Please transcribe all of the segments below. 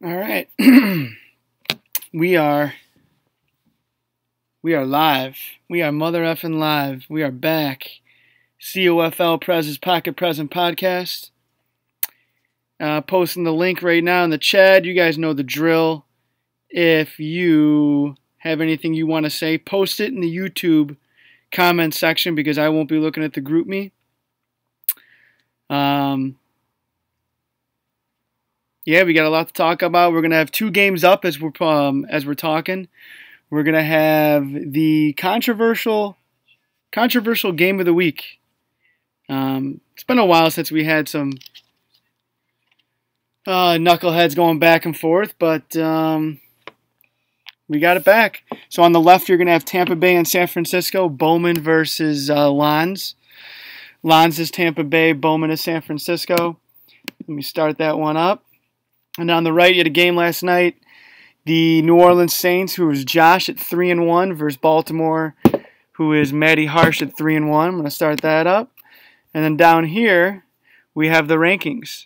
All right. we are live. We are mother effing live. We are back. COFL Prez's Pocket Present Podcast. Posting the link right now in the chat. You guys know the drill. If you have anything you want to say, post it in the YouTube comment section because I won't be looking at the group me. Yeah, we got a lot to talk about. We're gonna have two games up as we're talking. We're gonna have the controversial game of the week. It's been a while since we had some knuckleheads going back and forth, but we got it back. So on the left, you're gonna have Tampa Bay and San Francisco. Bowman versus Lons. Lons is Tampa Bay. Bowman is San Francisco. Let me start that one up. And on the right, you had a game last night. The New Orleans Saints, who was Josh at 3-1, versus Baltimore, who is Matty Harsh at 3-1. I'm going to start that up. And then down here, we have the rankings.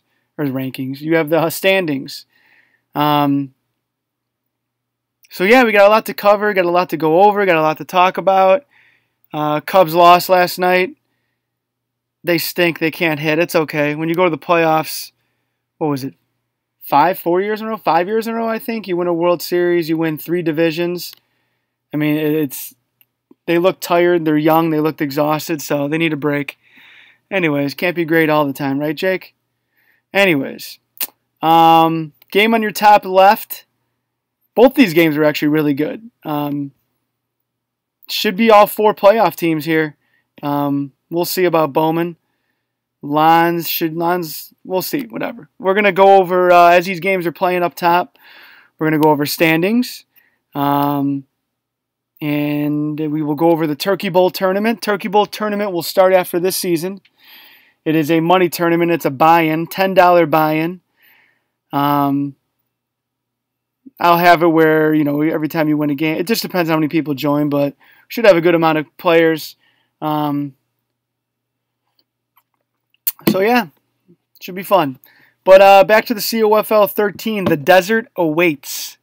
You have the standings. So yeah, we got a lot to cover, got a lot to go over, got a lot to talk about. Cubs lost last night. They stink. They can't hit. It's okay. When you go to the playoffs, what was it? 5 years in a row, I think. You win a World Series, you win 3 divisions. I mean, they look tired, they're young, they looked exhausted, so they need a break. Anyways, can't be great all the time, right, Jake? Anyways, game on your top left. Both these games were actually really good. Should be all 4 playoff teams here. We'll see about Bowman. Lons, we'll see, whatever. We're going to go over, as these games are playing up top, we're going to go over standings. And we will go over the Turkey Bowl tournament. Turkey Bowl tournament will start after this season. It is a money tournament. It's a buy-in, $10 buy-in. I'll have it where, every time you win a game, it just depends how many people join, but we should have a good amount of players. So yeah, should be fun. But back to the COFL 13, the desert awaits.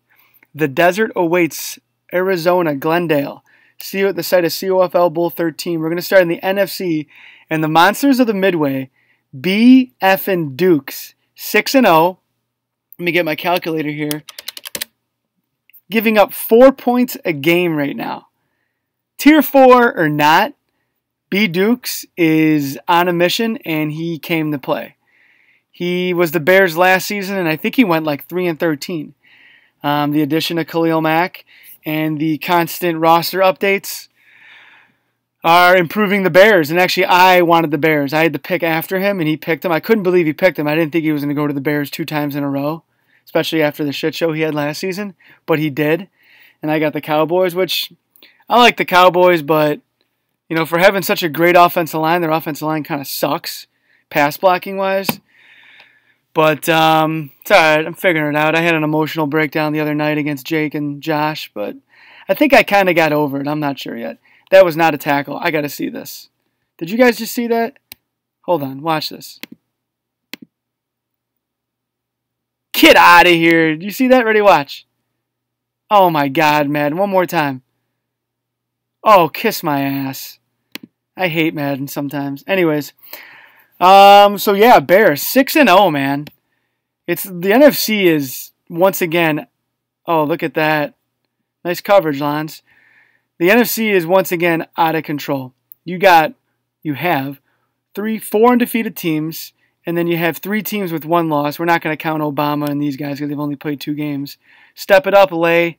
The desert awaits Arizona, Glendale. See you at the site of COFL Bowl 13. We're going to start in the NFC, and the Monsters of the Midway, B.F.and Dukes, 6-0. Let me get my calculator here. Giving up 4 points a game right now. Tier 4 or not, B. Dukes is on a mission, and he came to play. He was the Bears last season, and I think he went like 3-13. The addition of Khalil Mack and the constant roster updates are improving the Bears. And actually, I wanted the Bears. I had to pick after him, and he picked him. I couldn't believe he picked him. I didn't think he was going to go to the Bears 2 times in a row, especially after the shit show he had last season. But he did, and I got the Cowboys, which I like the Cowboys, but for having such a great offensive line, their offensive line kind of sucks, pass blocking wise. But it's all right. I'm figuring it out. I had an emotional breakdown the other night against Jake and Josh, but I think I kind of got over it. I'm not sure yet. That was not a tackle. I got to see this. Did you guys just see that? Hold on. Watch this. Get out of here. Did you see that? Ready? Watch. Oh, my God, Madden. One more time. Oh, kiss my ass. I hate Madden sometimes. Anyways, so yeah, Bears 6-0, man. It's the NFC is once again. Oh, look at that! Nice coverage, Lons. The NFC is once again out of control. You have 4 undefeated teams, and then you have 3 teams with 1 loss. We're not going to count Obama and these guys because they've only played 2 games. Step it up, Lay.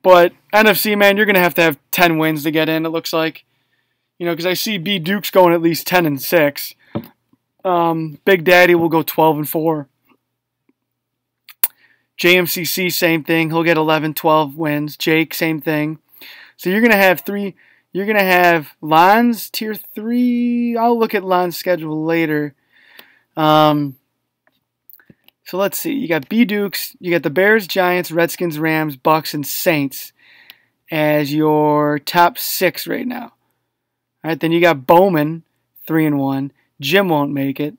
But NFC, man, you're going to have 10 wins to get in, it looks like. Because I see B. Dukes going at least 10-6. Big Daddy will go 12-4. JMCC, same thing. He'll get 11-12 wins. Jake, same thing. So you're going to have 3. You're going to have Lons, Tier 3. I'll look at Lons' schedule later. So let's see. You got B. Dukes. You got the Bears, Giants, Redskins, Rams, Bucks, and Saints as your top 6 right now. All right, then you got Bowman, 3-1. Jim won't make it.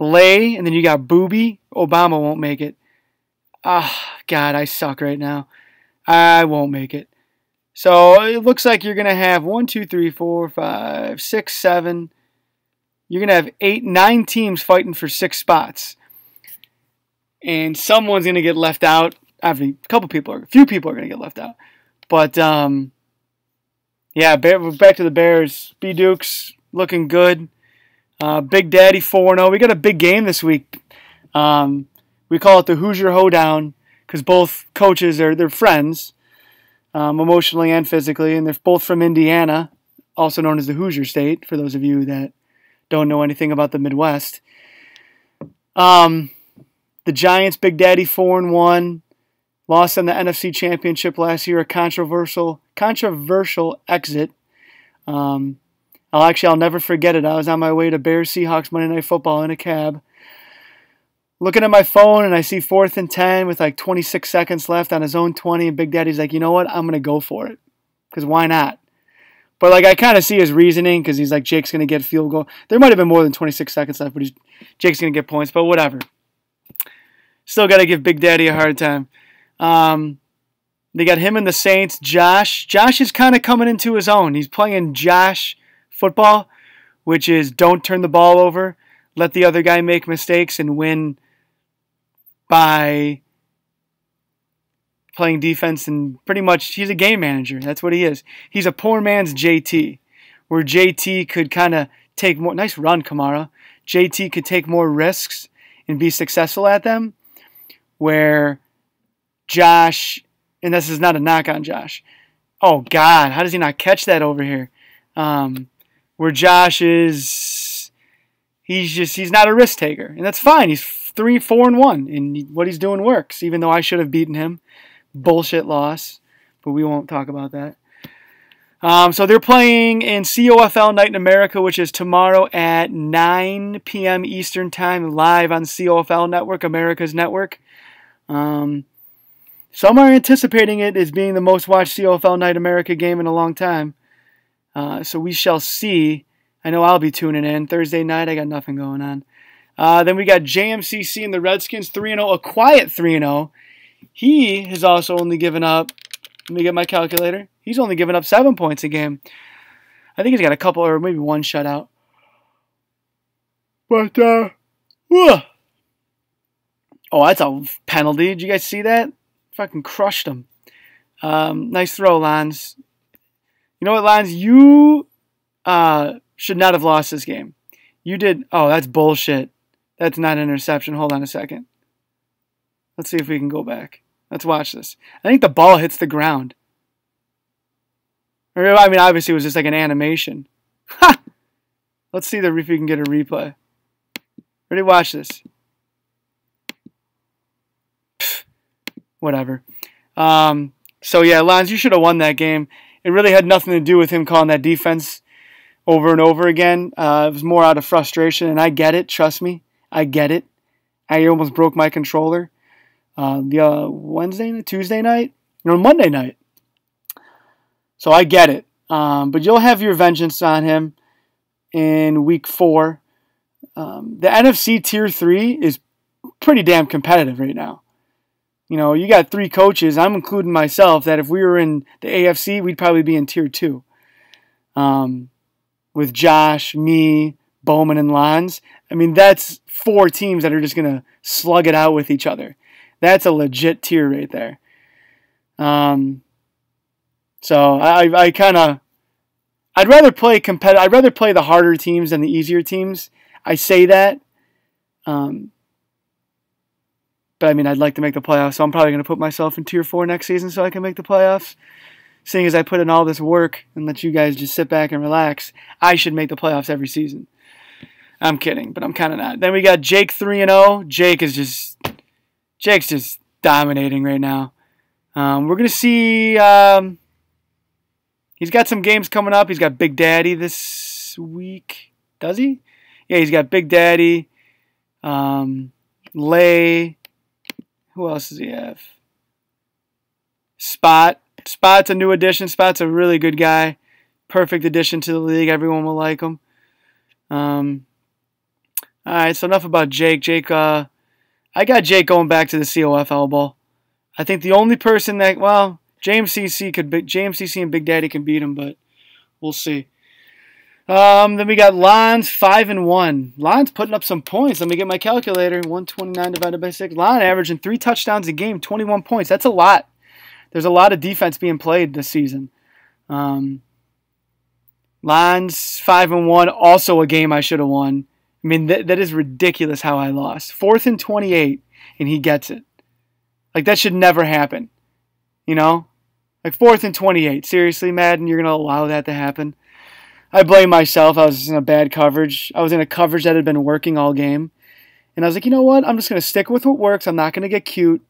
Lay, and then you got Booby. Obama won't make it. Ah, God, I suck right now. I won't make it. So it looks like you're going to have 1, 2, 3, 4, 5, 6, 7. You're going to have 8, 9 teams fighting for 6 spots. And someone's going to get left out. A few people are going to get left out. But, yeah, back to the Bears. B-Dukes looking good. Big Daddy 4-0. We got a big game this week. We call it the Hoosier Hoedown because both coaches they're friends, emotionally and physically, and they're both from Indiana, also known as the Hoosier State, for those of you that don't know anything about the Midwest. The Giants, Big Daddy 4-1, lost in the NFC Championship last year, a controversial exit. I'll never forget it. I was on my way to Bears Seahawks Monday Night Football in a cab, looking at my phone, and I see 4th and 10 with like 26 seconds left on his own 20, and Big Daddy's like, you know what? I'm going to go for it because why not? But like I kind of see his reasoning because he's like, Jake's going to get field goal. There might have been more than 26 seconds left, but Jake's going to get points, but whatever. Still got to give Big Daddy a hard time. They got him and the Saints. Josh is kind of coming into his own. He's playing Josh football, which is don't turn the ball over, let the other guy make mistakes, and win by playing defense. And pretty much he's a game manager. That's what he is. He's a poor man's JT, where JT could kind of take more. Nice run, Kamara. JT could take more risks and be successful at them, where Josh, and this is not a knock on Josh. Oh God, how does he not catch that over here? Where Josh is, he's not a risk taker, and that's fine. He's 3-4-1, and what he's doing works. Even though I should have beaten him, bullshit loss, but we won't talk about that. So they're playing in COFL Night in America, which is tomorrow at 9 p.m. Eastern Time, live on COFL Network, America's network. Some are anticipating it as being the most watched COFL Night America game in a long time. So we shall see. I know I'll be tuning in. Thursday night, I got nothing going on. Then we got JMCC and the Redskins 3-0, a quiet 3-0. He has also only given up, let me get my calculator, he's only given up 7 points a game. I think he's got a couple or maybe one shutout. But, oh, that's a penalty. Did you guys see that? Fucking crushed him. Nice throw, Lons. You know what, Lons? You should not have lost this game. You did. Oh, that's bullshit. That's not an interception. Hold on a second. Let's see if we can go back. Let's watch this. I think the ball hits the ground. I mean, obviously it was just like an animation. Ha! Let's see if we can get a replay. Ready? Watch this. Pfft. Whatever. So yeah, Lons, you should have won that game. It really had nothing to do with him calling that defense over and over again. It was more out of frustration, and I get it. Trust me, I get it. I almost broke my controller. Tuesday night, Monday night. So I get it. But you'll have your vengeance on him in week 4. The NFC Tier 3 is pretty damn competitive right now. You know, you got 3 coaches. I'm including myself that if we were in the AFC, we'd probably be in Tier 2. With Josh, me, Bowman, and Lons. I mean, that's 4 teams that are just going to slug it out with each other. That's a legit tier right there. So I'd rather play I'd rather play the harder teams than the easier teams. I say that. But I mean, I'd like to make the playoffs, so I'm probably going to put myself in Tier 4 next season so I can make the playoffs. Seeing as I put in all this work and let you guys just sit back and relax, I should make the playoffs every season. I'm kidding, but I'm kind of not. Then we got Jake 3-0. Jake's just dominating right now. We're going to see, he's got some games coming up. He's got Big Daddy this week. Does he? Yeah, he's got Big Daddy, Lay. Who else does he have? Spot. Spot's a new addition. Spot's a really good guy. Perfect addition to the league. Everyone will like him. All right, so enough about Jake. I got Jake going back to the COFL Bowl. I think the only person that, well, JMCC and Big Daddy can beat him, but we'll see. Then we got Lon's 5-1. Lon's putting up some points. Let me get my calculator. 129 divided by 6. Lon averaging 3 touchdowns a game, 21 points. That's a lot. There's a lot of defense being played this season. Lon's 5-1. Also a game I should have won. I mean, that is ridiculous how I lost. 4th and 28, and he gets it. Like, that should never happen. You know? Like, 4th and 28. Seriously, Madden, you're going to allow that to happen? I blame myself. I was in a bad coverage. I was in a coverage that had been working all game. And I was like, you know what? I'm just going to stick with what works. I'm not going to get cute.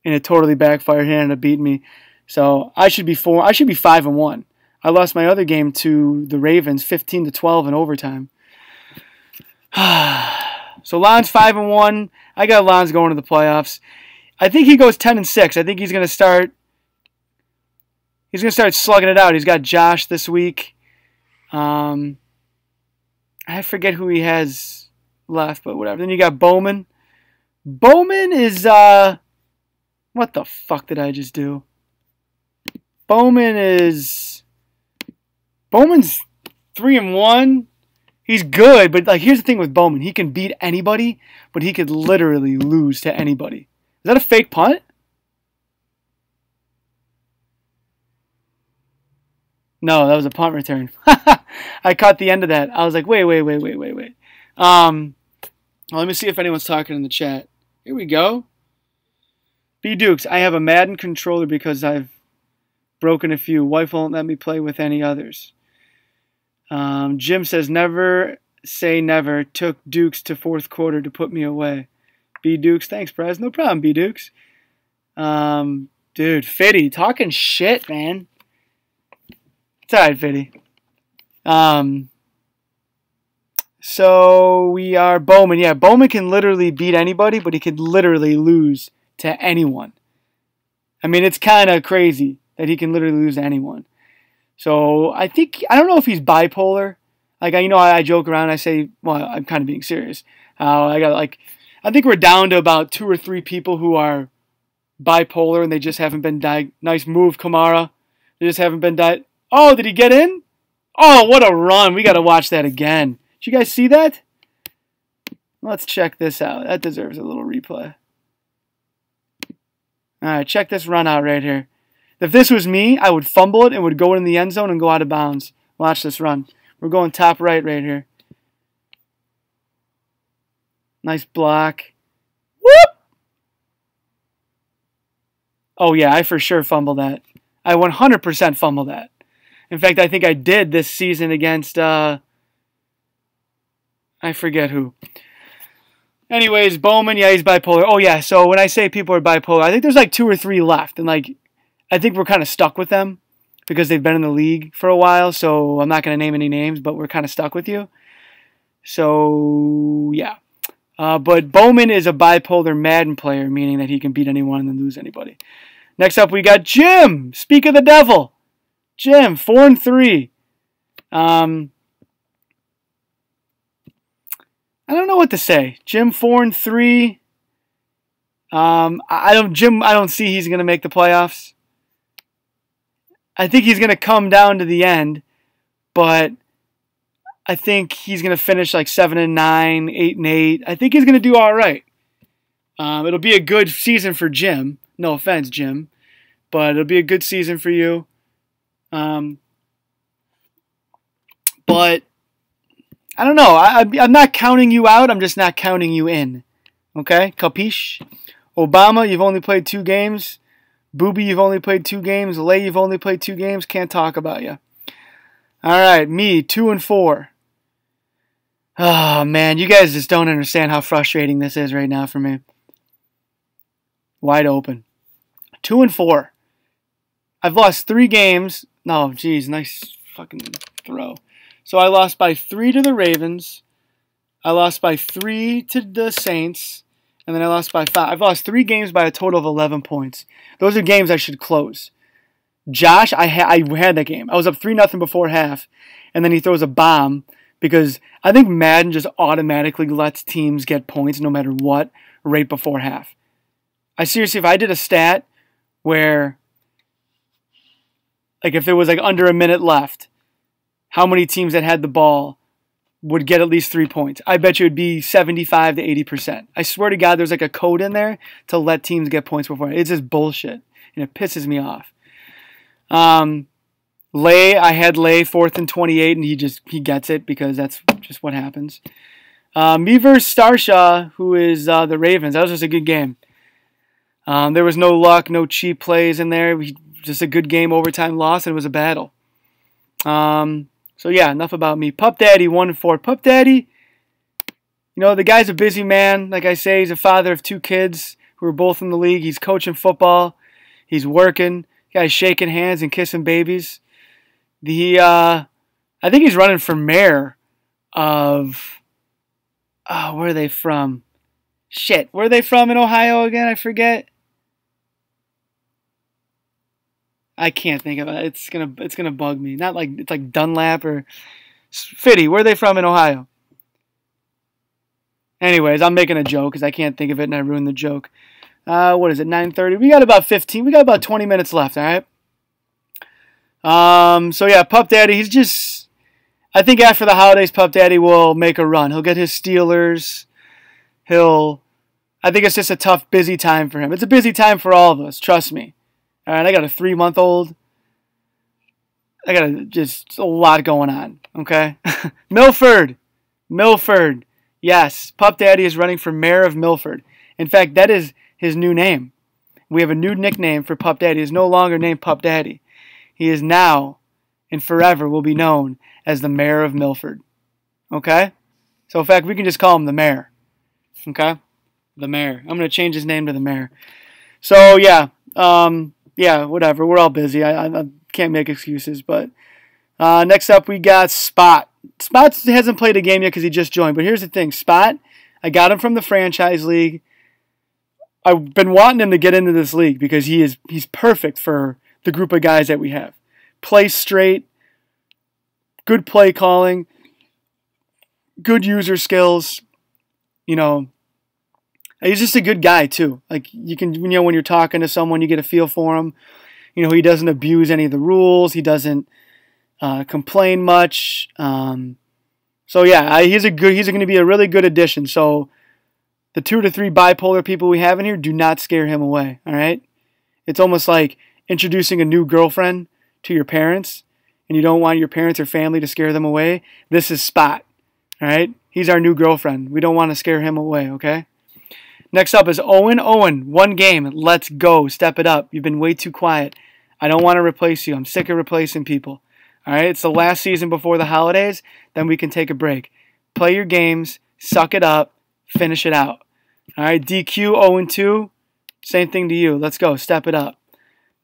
And it totally backfired. He ended up beating me. So I should be 5-1. I lost my other game to the Ravens, 15-12 in overtime. So Lon's 5-1. I got Lon's going to the playoffs. I think he goes 10-6. I think he's going to start. He's going to start slugging it out. He's got Josh this week. I forget who he has left, but whatever. Then you got Bowman. Bowman is what the fuck did I just do? Bowman's 3-1. He's good, but like here's the thing with Bowman. He can beat anybody, but he could literally lose to anybody. Is that a fake punt? No, that was a punt return. I caught the end of that. I was like, wait. Let me see if anyone's talking in the chat. Here we go. B Dukes, I have a Madden controller because I've broken a few. Wife won't let me play with any others. Jim says, never say never. Took Dukes to 4th quarter to put me away. B Dukes, thanks, Prez. No problem, B Dukes. Dude, Fitty, talking shit, man. It's alright, Fitty. So we are Bowman. Yeah, Bowman can literally beat anybody, but he could literally lose to anyone. I mean, it's kind of crazy that he can literally lose to anyone. So I don't know if he's bipolar. Like, I joke around. I say, well, I'm kind of being serious. I think we're down to about 2 or 3 people who are bipolar, and they just haven't been diagnosed. Nice move, Kamara. They just haven't been diagnosed. Oh, did he get in? Oh, what a run. We got to watch that again. Did you guys see that? Let's check this out. That deserves a little replay. All right, check this run out right here. If this was me, I would fumble it and would go in the end zone and go out of bounds. Watch this run. We're going top right here. Nice block. Whoop! Oh, yeah, I for sure fumbled that. I 100% fumbled that. In fact, I think I did this season against, I forget who. Anyways, Bowman, yeah, he's bipolar. Oh, yeah, so when I say people are bipolar, I think there's like 2 or 3 left. And, like, I think we're kind of stuck with them because they've been in the league for a while. So I'm not going to name any names, but we're kind of stuck with you. So, yeah. But Bowman is a bipolar Madden player, meaning that he can beat anyone and then lose anybody. Next up, we got Jim. Speak of the devil. Jim, 4-3. I don't know what to say. Jim, 4-3. I don't see he's going to make the playoffs. I think he's going to come down to the end, but I think he's going to finish like 7-9, 8-8. I think he's going to do all right. It'll be a good season for Jim. No offense, Jim, but it'll be a good season for you. But I don't know. I'm not counting you out. I'm just not counting you in. Okay? Capiche? Obama, you've only played 2 games. Booby, you've only played 2 games. Lay, you've only played 2 games. Can't talk about you. All right, me, 2-4. Oh, man, you guys just don't understand how frustrating this is right now for me. Wide open. 2-4. I've lost 3 games. No, geez, nice fucking throw. So I lost by 3 to the Ravens. I lost by 3 to the Saints. And then I lost by 5. I've lost 3 games by a total of 11 points. Those are games I should close. Josh, I had that game. I was up 3-0 before half. And then he throws a bomb because I think Madden just automatically lets teams get points no matter what right before half. I seriously, if I did a stat where, like, if there was like under a minute left, how many teams that had the ball would get at least 3 points? I bet you it'd be 75 to 80%. I swear to God, there's like a code in there to let teams get points before. It's just bullshit, and it pisses me off. I had Lay 4th and 28, and he gets it because that's just what happens. Me versus Starshaw, who is the Ravens. That was just a good game. There was no luck, no cheap plays in there. Just a good game, overtime loss, and it was a battle. So yeah, enough about me. Pup Daddy 1-4. Pup Daddy, the guy's a busy man. Like I say, he's a father of 2 kids who are both in the league. He's coaching football. He's working. Guy's shaking hands and kissing babies. I think he's running for mayor of, where are they from? Shit, where are they from in Ohio again? I forget. I can't think of it. It's gonna bug me. Not like it's like Dunlap or Fitty. Where are they from in Ohio? Anyways, I'm making a joke because I can't think of it and I ruined the joke. What is it? 9:30. We got about 15. We got about 20 minutes left. All right. So yeah, Pup Daddy. I think after the holidays, Pup Daddy will make a run. He'll get his Steelers. I think it's just a tough, busy time for him. It's a busy time for all of us. Trust me. All right, I got a 3-month-old. I got just a lot going on, okay? Milford. Yes, Pup Daddy is running for mayor of Milford. In fact, that is his new name. We have a new nickname for Pup Daddy. He is no longer named Pup Daddy. He is now and forever will be known as the mayor of Milford, okay? So, in fact, we can just call him the mayor, okay? The mayor. I'm going to change his name to the mayor. So, yeah. Yeah, whatever. We're all busy. I can't make excuses. But next up, we got Spot. Spot hasn't played a game yet because he just joined. But here's the thing. Spot, I got him from the franchise league. I've been wanting him to get into this league because he's perfect for the group of guys that we have. Play straight, good play calling, good user skills. He's just a good guy too. Like you can, when you're talking to someone, you get a feel for him. He doesn't abuse any of the rules. He doesn't complain much. So yeah, he's going to be a really good addition. So the 2 to 3 bipolar people we have in here, do not scare him away. All right, it's almost like introducing a new girlfriend to your parents, and you don't want your parents or family to scare them away. This is Spot. All right, he's our new girlfriend. We don't want to scare him away. Okay. Next up is Owen. Owen, 1 game. Let's go. Step it up. You've been way too quiet. I don't want to replace you. I'm sick of replacing people. All right? It's the last season before the holidays. Then we can take a break. Play your games. Suck it up. Finish it out. All right? DQ, 0-2. Same thing to you. Let's go. Step it up.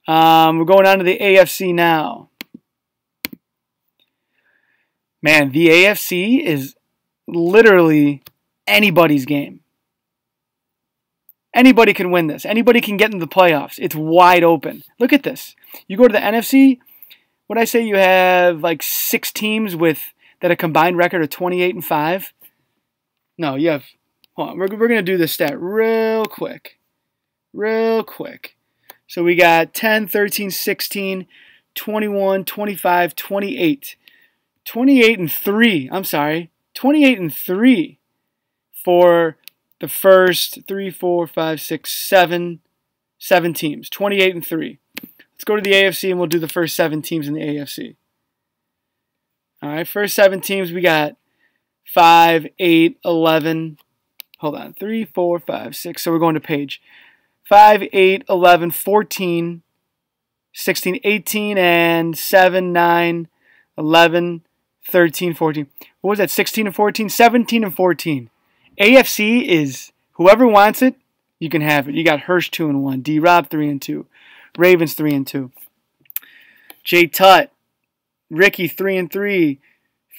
We're going on to the AFC now. Man, the AFC is literally anybody's game. Anybody can win this. Anybody can get into the playoffs. It's wide open. Look at this. You go to the NFC, what I say you have like 6 teams that a combined record of 28-5. No, you have, hold on, we're going to do this stat real quick. So we got 10, 13, 16, 21, 25, 28. 28-3. I'm sorry. 28-3 for the first 7 teams. 28-3. Let's go to the AFC and we'll do the first 7 teams in the AFC. All right, first 7 teams we got 5, 8, 11. Hold on, 3, 4, 5, 6. So we're going to page 5, 8, 11, 14, 16, 18, and 7, 9, 11, 13, 14. What was that? 16 and 14? 17 and 14. AFC is whoever wants it, you can have it. You got Hirsch 2-1, D-Rob 3-2, Ravens 3-2, Jay Tutt, Ricky 3-3,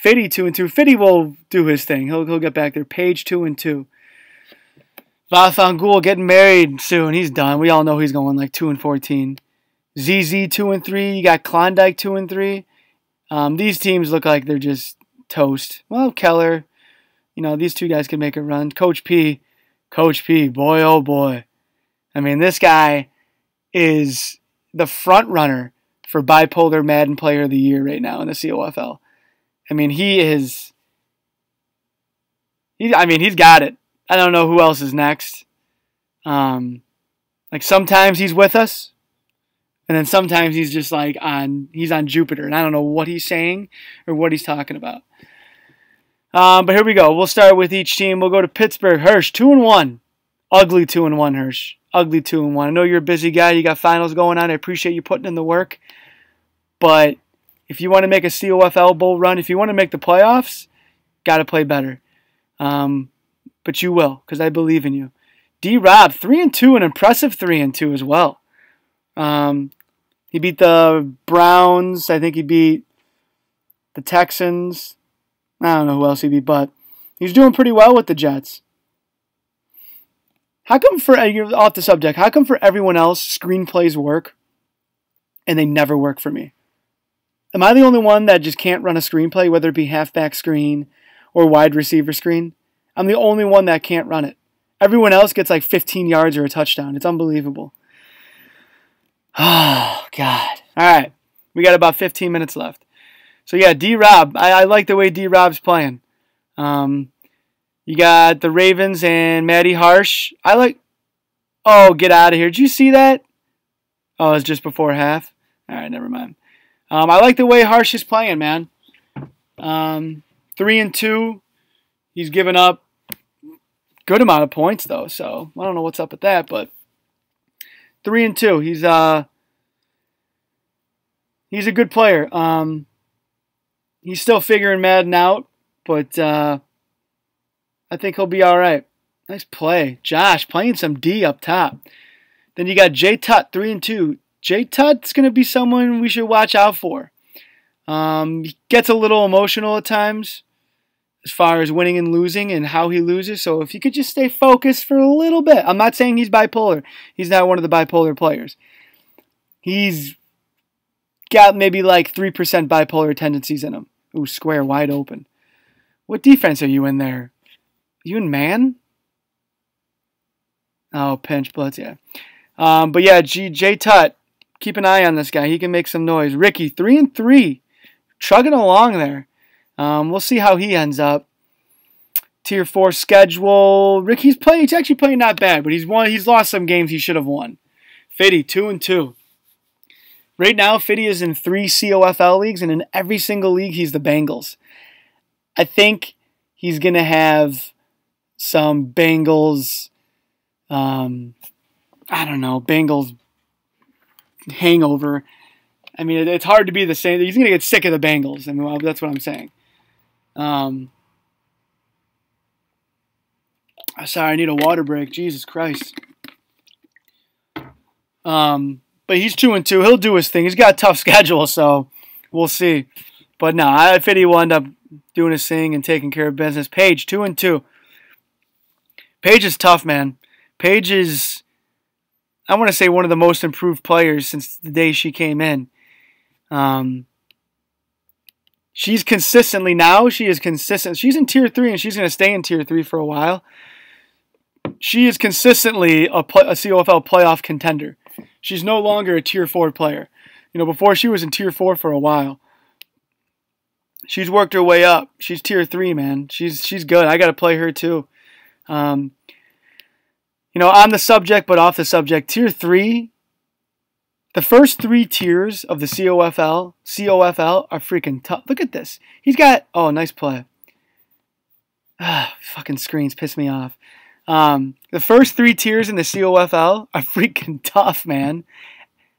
Fitty 2-2. Fitty will do his thing. He'll get back there. Page 2-2. Vafangul getting married soon. He's done. We all know he's going like 2-14. ZZ 2-3. You got Klondike 2-3. These teams look like they're just toast. Well, Keller, these two guys could make a run. Coach P, boy, oh boy. I mean, this guy is the front runner for bipolar Madden Player of the Year right now in the COFL. I mean, he's got it. I don't know who else is next. Sometimes he's with us, and then sometimes he's just he's on Jupiter, and I don't know what he's saying or what he's talking about. But here we go. We'll start with each team. We'll go to Pittsburgh. Hirsch, 2-1. Ugly 2-1, Hirsch. Ugly 2-1. I know you're a busy guy. You got finals going on. I appreciate you putting in the work. But if you want to make a COFL Bowl run, if you want to make the playoffs, got to play better. But you will, because I believe in you. D-Rob, 3-2, an impressive 3-2 as well. He beat the Browns. I think he beat the Texans. I don't know who else he beat, but he's doing pretty well with the Jets. How come you're off the subject, how come for everyone else screenplays work and they never work for me? Am I the only one that just can't run a screenplay, whether it be halfback screen or wide receiver screen? I'm the only one that can't run it. Everyone else gets 15 yards or a touchdown. It's unbelievable. Oh, God. All right. We got about 15 minutes left. So, yeah, D-Rob. I like the way D-Rob's playing. You got the Ravens and Matty Harsh. Oh, get out of here. Did you see that? Oh, it was just before half? All right, never mind. I like the way Harsh is playing, man. 3-2. He's given up good amount of points, though, so I don't know what's up with that, but 3-2. He's a good player. He's still figuring Madden out, but I think he'll be all right. Nice play. Josh playing some D up top. Then you got J Tut, 3-2. J Tut's going to be someone we should watch out for. He gets a little emotional at times as far as winning and losing and how he loses. So if you could just stay focused for a little bit. I'm not saying he's bipolar. He's not one of the bipolar players. He's got maybe 3% bipolar tendencies in him. Ooh, square, wide open. What defense are you in there? You in man? Oh, pinch blitz, yeah. But yeah, J Tut, keep an eye on this guy. He can make some noise. Ricky, 3-3. Chugging along there. We'll see how he ends up. Tier 4 schedule. Ricky's actually playing not bad, but he's lost some games he should have won. Fitty, 2-2. Right now, Fitty is in 3 COFL leagues, and in every single league, he's the Bengals. I think he's going to have some Bengals, Bengals hangover. I mean, it's hard to be the same. He's going to get sick of the Bengals. I mean, that's what I'm saying. Sorry, I need a water break. Jesus Christ. But he's 2-2. He'll do his thing. He's got a tough schedule, so we'll see. But no, I think he will end up doing his thing and taking care of business. Paige, 2-2. Paige is tough, man. Paige is, I want to say, one of the most improved players since the day she came in. She's consistently, now she is consistent. She's in Tier 3 and she's going to stay in Tier 3 for a while. She is consistently a COFL playoff contender. She's no longer a Tier 4 player. Before she was in Tier 4 for a while. She's worked her way up. She's Tier 3, man. She's good. I got to play her too. On the subject, but off the subject, Tier 3, the first 3 tiers of the COFL are freaking tough. Look at this. He's got, oh, nice play. Fucking screens piss me off. The first 3 tiers in the COFL are freaking tough, man.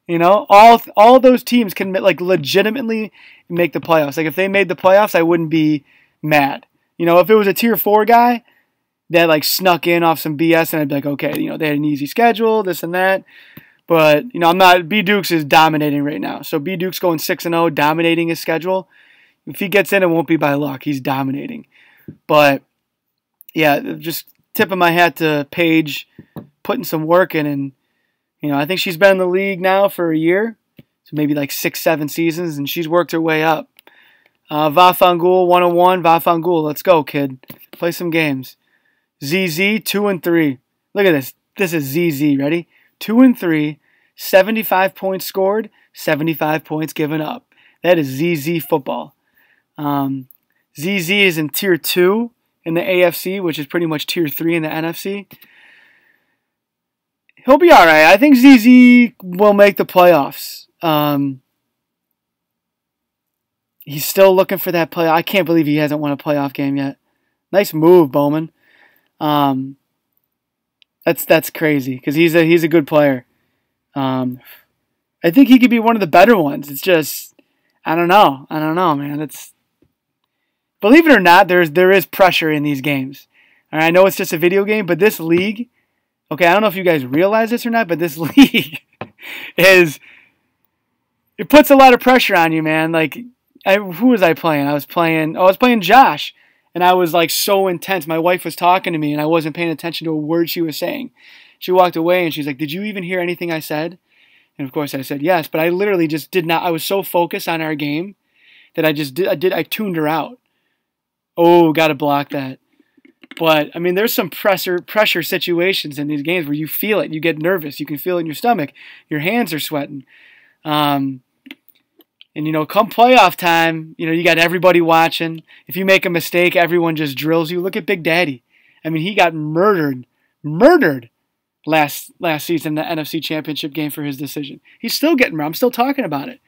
All those teams can legitimately make the playoffs. If they made the playoffs, I wouldn't be mad. If it was a Tier 4 guy that snuck in off some BS, and I'd be like, okay, they had an easy schedule, this and that. But I'm not. B Dukes is dominating right now, so B Dukes going 6-0, dominating his schedule. If he gets in, it won't be by luck. He's dominating. But yeah, just tipping my hat to Paige, putting some work in, and I think she's been in the league now for a year, so maybe 6-7 seasons, and she's worked her way up. Vafangul 101. Vafangul, let's go, kid. Play some games. ZZ 2-3. Look at this. This is ZZ. Ready? 2-3. 75 points scored. 75 points given up. That is ZZ football. ZZ is in Tier 2 in the AFC, which is pretty much Tier 3 in the NFC. He'll be all right. I think ZZ will make the playoffs. He's still looking for that play. I can't believe he hasn't won a playoff game yet. Nice move, Bowman. That's crazy because he's a good player. I think he could be one of the better ones. It's just I don't know, man. It's believe it or not, there is pressure in these games. And I know it's just a video game, but this league, okay, I don't know if you guys realize this or not, but this league it puts a lot of pressure on you, man. Like, who was I playing? I was playing Josh, and I was like so intense. My wife was talking to me, and I wasn't paying attention to a word she was saying. She walked away, and she's like, "Did you even hear anything I said?" And of course, I said yes, but I literally just did not. I was so focused on our game that I tuned her out. Oh, got to block that. But, I mean, there's some pressure situations in these games where you feel it. You get nervous. You can feel it in your stomach. Your hands are sweating. And, come playoff time, you got everybody watching. If you make a mistake, everyone just drills you. Look at Big Daddy. I mean, he got murdered last season in the NFC Championship game for his decision. He's still getting murdered. I'm still talking about it.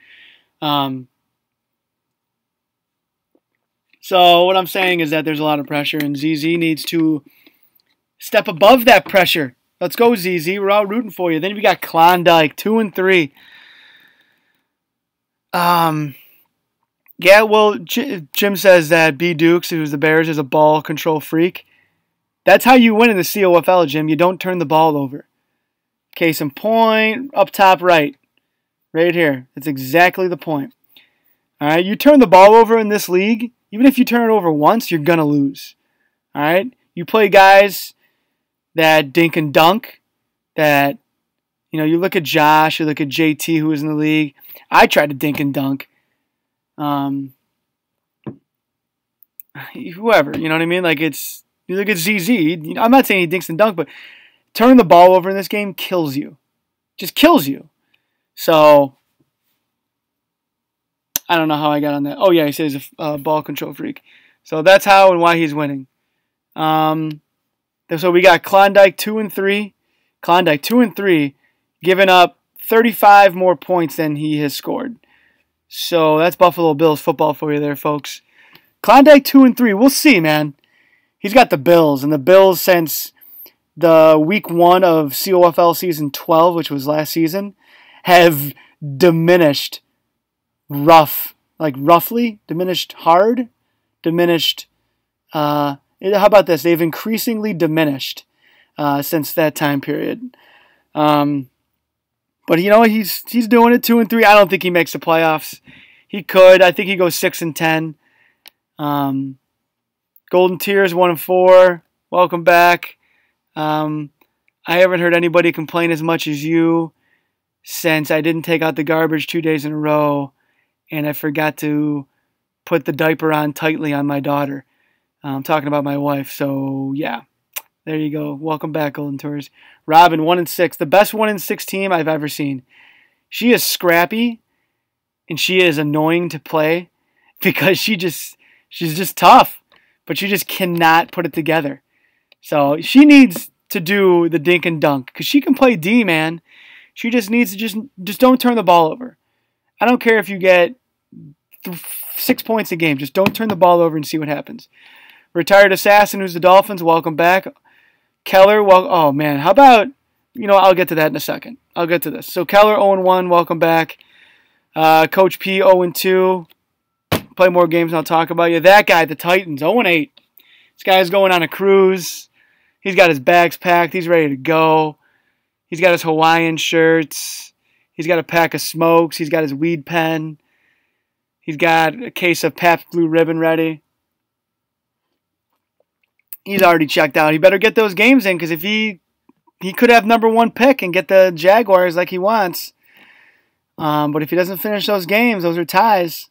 So what I'm saying is that there's a lot of pressure, and ZZ needs to step above that pressure. Let's go, ZZ. We're all rooting for you. Then we got Klondike, 2-3. Yeah, well, Jim says that B. Dukes, who's the Bears, is a ball control freak. That's how you win in the COFL, Jim. You don't turn the ball over. Case in point, up top right. Right here. That's exactly the point. All right, you turn the ball over in this league, even if you turn it over once, you're going to lose. All right? You play guys that dink and dunk, that, you look at Josh, you look at JT, who was in the league. I tried to dink and dunk. Whoever, you know what I mean? Like, you look at ZZ. I'm not saying he dinks and dunk, but turning the ball over in this game kills you. Just kills you. So, I don't know how I got on that. Oh, yeah, he says he's a ball control freak. So that's how and why he's winning. So we got Klondike 2-3. Klondike 2-3, giving up 35 more points than he has scored. So that's Buffalo Bills football for you there, folks. Klondike 2-3. We'll see, man. He's got the Bills, and the Bills since the week 1 of COFL season 12, which was last season, have diminished roughly, diminished hard, diminished, how about this? They've increasingly diminished since that time period. But he's doing it 2-3. I don't think he makes the playoffs. He could. I think he goes 6-10. Golden Tears 1-4. Welcome back. I haven't heard anybody complain as much as you since I didn't take out the garbage 2 days in a row, and I forgot to put the diaper on tightly on my daughter. I'm talking about my wife. So yeah, there you go. Welcome back, Golden Tours. Robin 1-6, the best 1-6 team I've ever seen. She is scrappy, and she is annoying to play because she's just tough, but she just cannot put it together. So she needs to do the dink and dunk because she can play D, man. She just needs to just don't turn the ball over. I don't care if you get 6 points a game. Just don't turn the ball over and see what happens. Retired Assassin, who's the Dolphins, welcome back. Keller, oh man, how about, I'll get to that in a second. I'll get to this. So Keller 0-1, welcome back. Coach P 0-2. Play more games and I'll talk about you. That guy, the Titans, 0-8. This guy's going on a cruise. He's got his bags packed. He's ready to go. He's got his Hawaiian shirts. He's got a pack of smokes. He's got his weed pen. He's got a case of Pabst Blue Ribbon ready. He's already checked out. He better get those games in because if he could have number 1 pick and get the Jaguars like he wants. But if he doesn't finish those games, those are ties.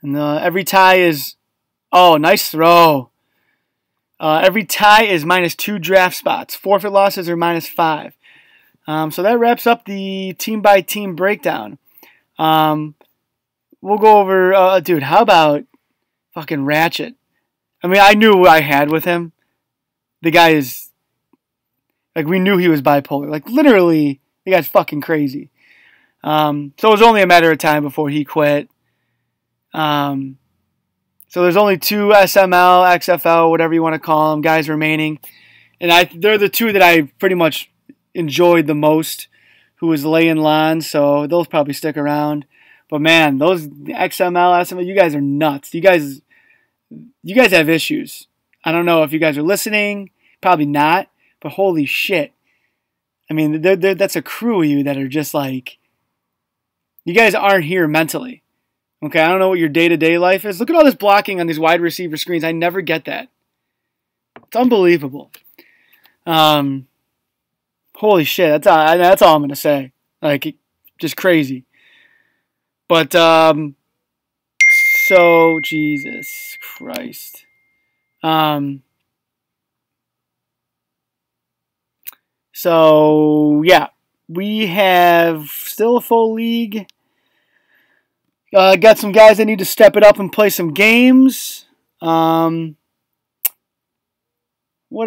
And every tie is, oh, nice throw. Every tie is -2 draft spots. Forfeit losses are -5. So that wraps up the team-by-team breakdown. We'll go over, dude, how about fucking Ratchet? I mean, I knew what I had with him. The guy is, like, we knew he was bipolar. Like, literally, the guy's fucking crazy. So it was only a matter of time before he quit. So there's only 2 SML, XFL, whatever you want to call them, guys remaining. And they're the 2 that I pretty much enjoyed the most, who was Lay and Lon, so they'll probably stick around. But man, those XML, SML, you guys are nuts. You guys have issues. I don't know if you guys are listening. Probably not. But holy shit. I mean, that's a crew of you that are just like, you guys aren't here mentally. Okay, I don't know what your day-to-day life is. Look at all this blocking on these wide receiver screens. I never get that. It's unbelievable. Holy shit, that's all I'm going to say. Like, just crazy. But, so, Jesus Christ. So, yeah, we have still a full league. Got some guys that need to step it up and play some games. What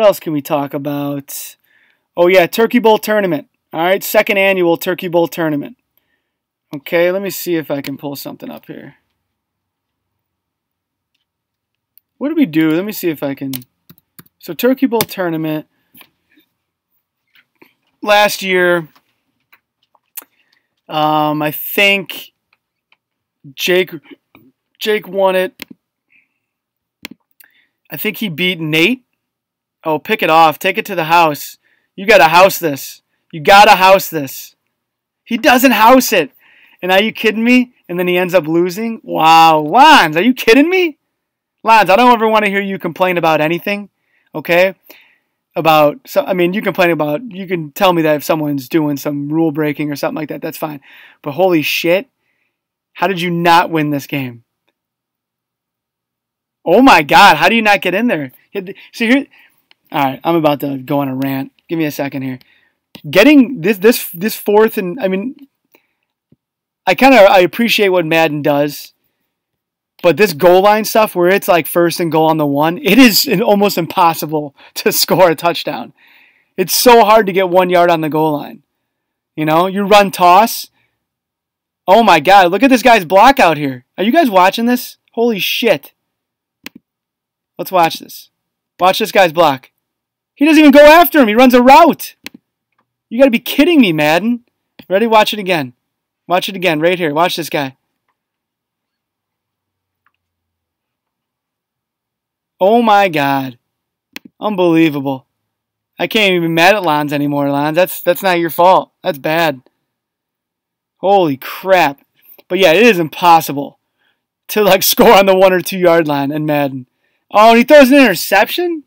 else can we talk about? Oh, yeah, Turkey Bowl tournament. All right, 2nd annual Turkey Bowl tournament. Okay, let me see if I can pull something up here. What did we do? Let me see if I can. So, Turkey Bowl tournament. Last year, I think Jake won it. I think he beat Nate. Oh, pick it off. Take it to the house. You got to house this. You got to house this. He doesn't house it. And are you kidding me? And then he ends up losing? Wow. Lons, are you kidding me? Lons, I don't ever want to hear you complain about anything. Okay? You can tell me that if someone's doing some rule breaking or something like that, that's fine. But holy shit. How did you not win this game? Oh my God, how do you not get in there? See here, all right, I'm about to go on a rant. Give me a second here. Getting this fourth, and I mean, I appreciate what Madden does, but this goal line stuff where it's like 1st and goal on the 1, it is almost impossible to score a touchdown. It's so hard to get 1 yard on the goal line. You know, you run toss. Oh my God, look at this guy's block out here. Are you guys watching this? Holy shit. Let's watch this. Watch this guy's block. He doesn't even go after him. He runs a route. You got to be kidding me, Madden. Ready? Watch it again. Watch it again right here. Watch this guy. Oh my God. Unbelievable. I can't even be mad at Lons anymore, Lons. That's not your fault. That's bad. Holy crap. But yeah, it is impossible to like score on the 1 or 2 yard line in Madden. Oh, and he throws an interception?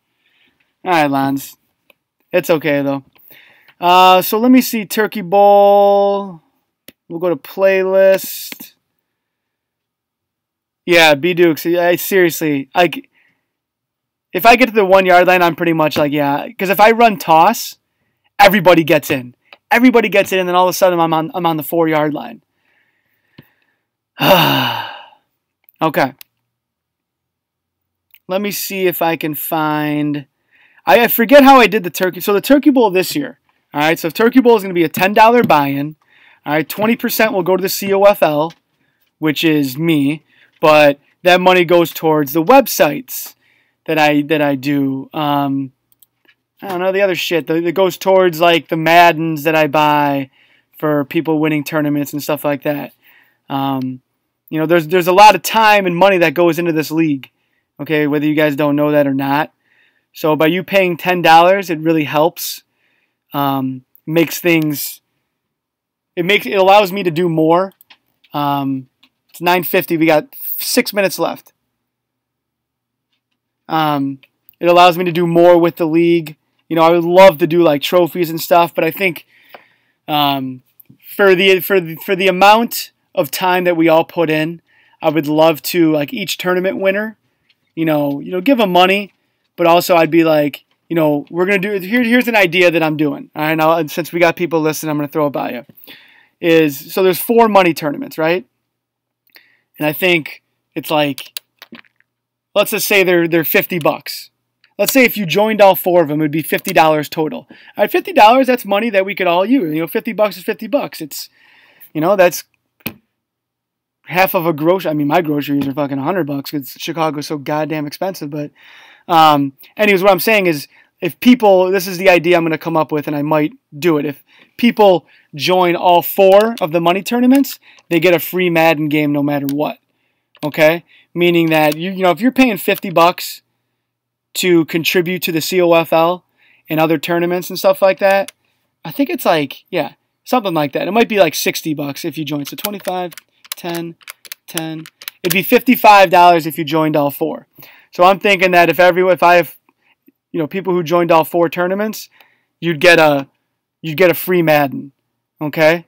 All right, Lons. It's okay, though. So let me see. Turkey Bowl. We'll go to playlist. Yeah, B-Dukes. Seriously. If I get to the 1 yard line, I'm pretty much like, yeah. Because if I run toss, everybody gets in. Everybody gets in, and then all of a sudden I'm on the 4 yard line. Okay. Let me see if I can find. I forget how I did the turkey. So the Turkey Bowl this year. All right. So Turkey Bowl is going to be a $10 buy-in. All right. 20% will go to the COFL, which is me, but that money goes towards the websites that I do. I don't know, the other shit that goes towards like the Maddens that I buy for people winning tournaments and stuff like that. There's a lot of time and money that goes into this league. Okay, whether you guys don't know that or not. So by you paying $10, it really helps. It allows me to do more. It's 9:50. We got 6 minutes left. It allows me to do more with the league. You know, I would love to do like trophies and stuff, but I think for the amount of time that we all put in, I would love to, like, each tournament winner, give them money, but also I'd be like, we're going to do, here's an idea that I'm doing. All right, now, and since we got people listening, I'm going to throw it by you. So there's 4 money tournaments, right? And I think it's like, let's just say they're $50. Let's say if you joined all 4 of them, it would be $50 total. All right, $50, that's money that we could all use. $50 is $50. It's, that's half of a grocery. I mean, my groceries are fucking $100 because Chicago's so goddamn expensive. But anyways, what I'm saying is, if people, this is the idea I'm going to come up with, and I might do it. If people join all 4 of the money tournaments, they get a free Madden game no matter what. Okay? Meaning that, if you're paying $50 to contribute to the COFL and other tournaments and stuff like that, I think it's like, yeah, something like that. It might be like $60 if you join. So 25, 10, 10. It'd be $55 if you joined all 4. So I'm thinking that if I have, people who joined all 4 tournaments, you'd get a free Madden. Okay?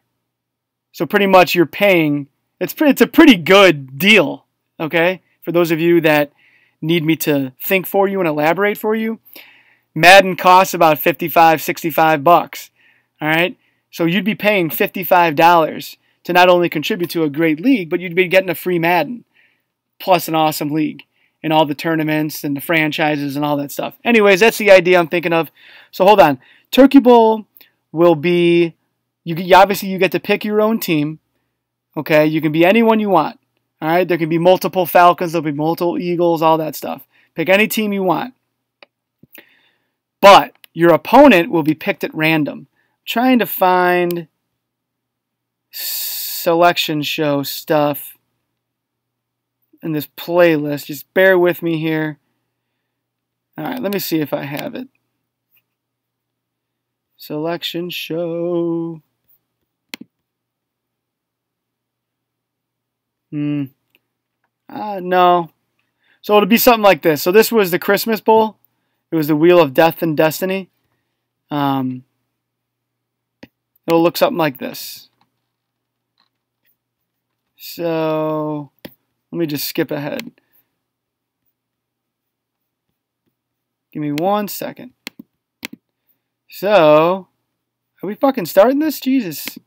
So pretty much you're paying, it's a pretty good deal. Okay? For those of you that need me to think for you and elaborate for you, Madden costs about $55, $65. All right? So you'd be paying $55 to not only contribute to a great league, but you'd be getting a free Madden plus an awesome league and all the tournaments and the franchises and all that stuff. Anyways, that's the idea I'm thinking of. So hold on. Turkey Bowl will be, obviously you get to pick your own team. Okay? You can be anyone you want. All right? There can be multiple Falcons, there'll be multiple Eagles, all that stuff. Pick any team you want. But your opponent will be picked at random. I'm trying to find selection show stuff in this playlist. Just bear with me here. All right, let me see if I have it. Selection show. No. So it'll be something like this. So this was the Christmas Bowl. It was the Wheel of Death and Destiny. It'll look something like this. So let me just skip ahead. Give me 1 second. So, are we fucking starting this? Jesus.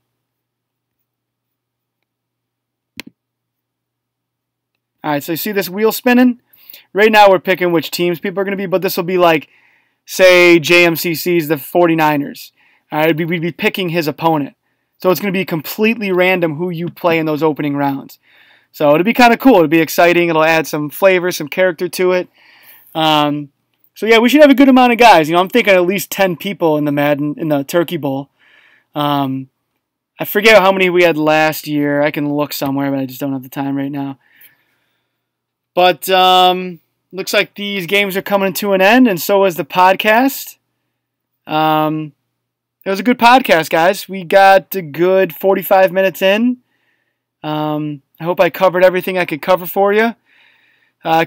Alright, so you see this wheel spinning? Right now we're picking which teams people are going to be, but this will be like, say, JMCC's the 49ers. Alright, we'd be picking his opponent. So it's going to be completely random who you play in those opening rounds. So it'll be kind of cool. It'll be exciting. It'll add some flavor, some character to it. So yeah, we should have a good amount of guys. I'm thinking at least 10 people in the Turkey Bowl. I forget how many we had last year. I can look somewhere, but I just don't have the time right now. But looks like these games are coming to an end, and so is the podcast. It was a good podcast, guys. We got a good 45 minutes in. I hope I covered everything I could cover for you.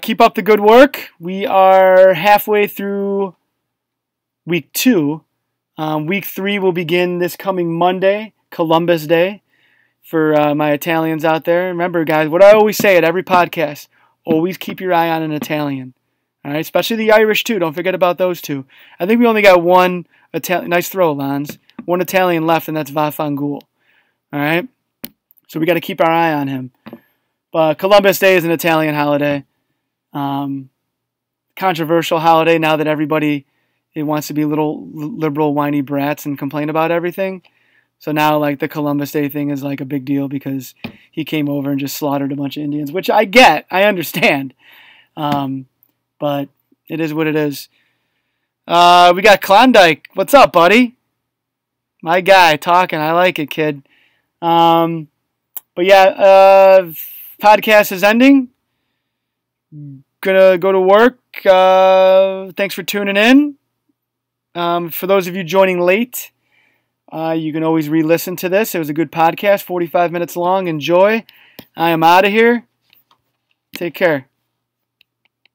Keep up the good work. We are halfway through week 2. Week 3 will begin this coming Monday, Columbus Day, for my Italians out there. Remember, guys, what I always say at every podcast, always keep your eye on an Italian. All right, especially the Irish, too. Don't forget about those two. I think we only got one Italian. Nice throw, Lons. One Italian left, and that's Vafangul. All right? So we got to keep our eye on him. But Columbus Day is an Italian holiday. Controversial holiday now that everybody wants to be little liberal, whiny brats and complain about everything. So now, like, the Columbus Day thing is, like, a big deal because he came over and just slaughtered a bunch of Indians, which I get. I understand. But it is what it is. We got Klondike. What's up, buddy? My guy talking. I like it, kid. But yeah, podcast is ending. Gonna go to work. Thanks for tuning in. For those of you joining late, you can always re-listen to this. It was a good podcast, 45 minutes long. Enjoy. I am out of here. Take care.